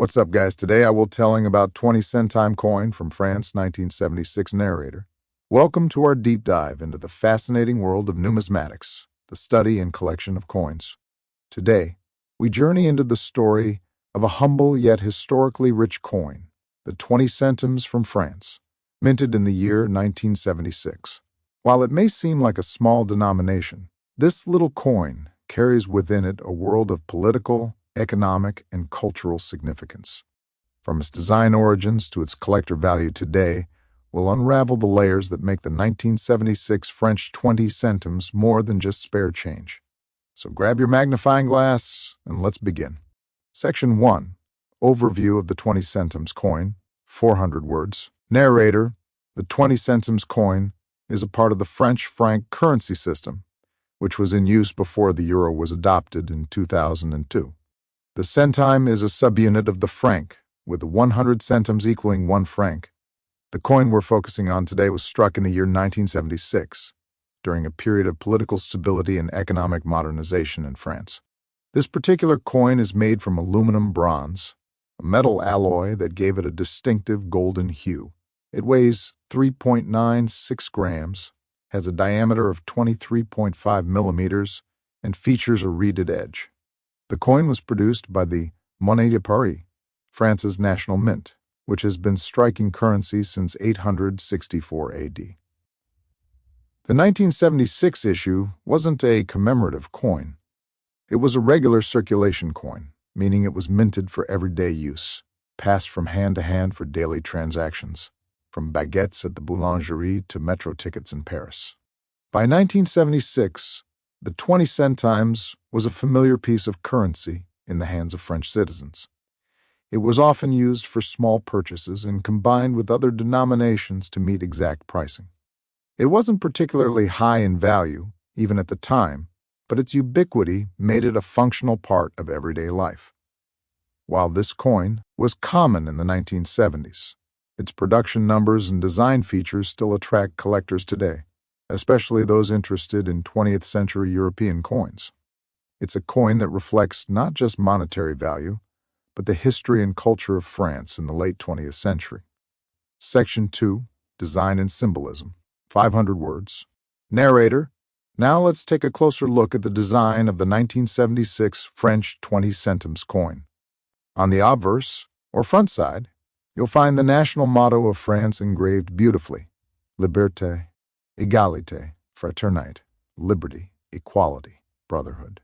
What's up, guys? Today I will telling about 20 centime coin from France, 1976 Narrator. Welcome to our deep dive into the fascinating world of numismatics, the study and collection of coins. Today, we journey into the story of a humble yet historically rich coin, the 20 centimes from France, minted in the year 1976. While it may seem like a small denomination, this little coin carries within it a world of political, economic, and cultural significance. From its design origins to its collector value today, we'll unravel the layers that make the 1976 French 20 centimes more than just spare change. So grab your magnifying glass and let's begin. Section 1. Overview of the 20 centimes coin, 400 words. Narrator. The 20 centimes coin is a part of the French franc currency system, which was in use before the euro was adopted in 2002. The centime is a subunit of the franc, with the 100 centimes equaling 1 franc. The coin we're focusing on today was struck in the year 1976, during a period of political stability and economic modernization in France. This particular coin is made from aluminum bronze, a metal alloy that gave it a distinctive golden hue. It weighs 3.96 grams, has a diameter of 23.5 millimeters, and features a reeded edge. The coin was produced by the Monnaie de Paris, France's national mint, which has been striking currency since 864 AD. The 1976 issue wasn't a commemorative coin. It was a regular circulation coin, meaning it was minted for everyday use, passed from hand to hand for daily transactions, from baguettes at the boulangerie to metro tickets in Paris. By 1976, the 20 centimes was a familiar piece of currency in the hands of French citizens. It was often used for small purchases and combined with other denominations to meet exact pricing. It wasn't particularly high in value, even at the time, but its ubiquity made it a functional part of everyday life. While this coin was common in the 1970s, its production numbers and design features still attract collectors today, especially those interested in 20th century European coins. It's a coin that reflects not just monetary value, but the history and culture of France in the late 20th century. Section 2. Design and Symbolism. 500 words. Narrator. Now let's take a closer look at the design of the 1976 French 20 centimes coin. On the obverse, or front side, you'll find the national motto of France engraved beautifully: Liberté, Égalité, Fraternité, Liberty, Equality, Brotherhood.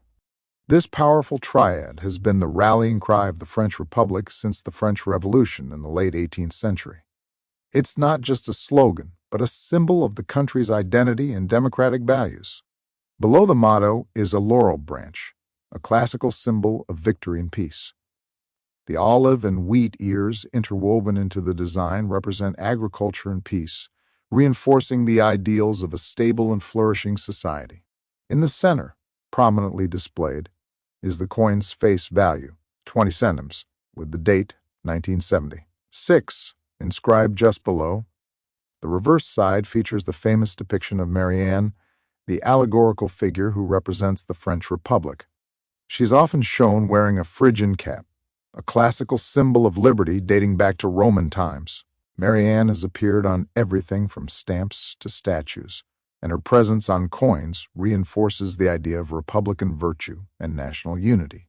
This powerful triad has been the rallying cry of the French Republic since the French Revolution in the late 18th century. It's not just a slogan, but a symbol of the country's identity and democratic values. Below the motto is a laurel branch, a classical symbol of victory and peace. The olive and wheat ears interwoven into the design represent agriculture and peace, reinforcing the ideals of a stable and flourishing society. In the center, prominently displayed, is the coin's face value, 20 centimes, with the date 1976 inscribed just below. The reverse side features the famous depiction of Marianne, the allegorical figure who represents the French Republic. She's often shown wearing a Phrygian cap, a classical symbol of liberty dating back to Roman times. Marianne has appeared on everything from stamps to statues, and her presence on coins reinforces the idea of republican virtue and national unity.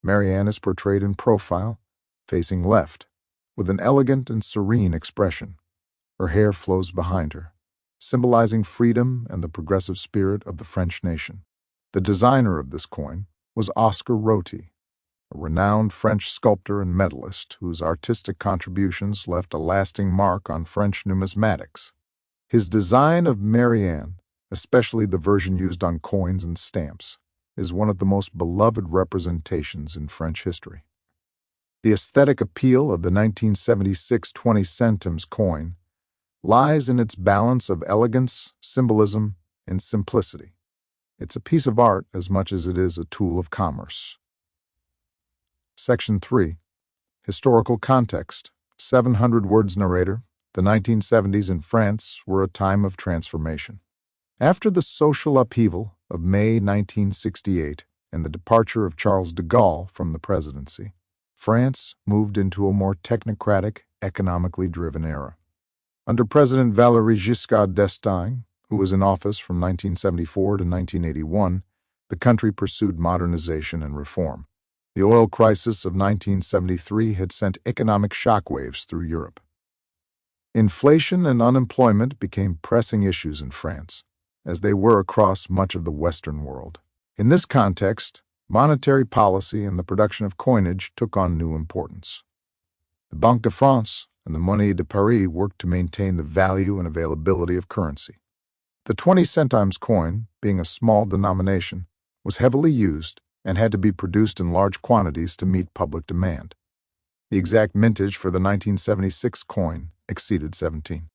Marianne is portrayed in profile, facing left, with an elegant and serene expression. Her hair flows behind her, symbolizing freedom and the progressive spirit of the French nation. The designer of this coin was Oscar Roti, a renowned French sculptor and medalist whose artistic contributions left a lasting mark on French numismatics. His design of Marianne, especially the version used on coins and stamps, is one of the most beloved representations in French history. The aesthetic appeal of the 1976 20 centimes coin lies in its balance of elegance, symbolism, and simplicity. It's a piece of art as much as it is a tool of commerce. Section 3. Historical context. 700 words. Narrator. The 1970s in France were a time of transformation. After the social upheaval of May 1968 and the departure of Charles de Gaulle from the presidency, France moved into a more technocratic, economically driven era. Under President Valéry Giscard d'Estaing, who was in office from 1974 to 1981, the country pursued modernization and reform. The oil crisis of 1973 had sent economic shockwaves through Europe. Inflation and unemployment became pressing issues in France, as they were across much of the Western world. In this context, monetary policy and the production of coinage took on new importance. The Banque de France and the Monnaie de Paris worked to maintain the value and availability of currency. The 20 centimes coin, being a small denomination, was heavily used and had to be produced in large quantities to meet public demand. The exact mintage for the 1976 coin exceeded 17.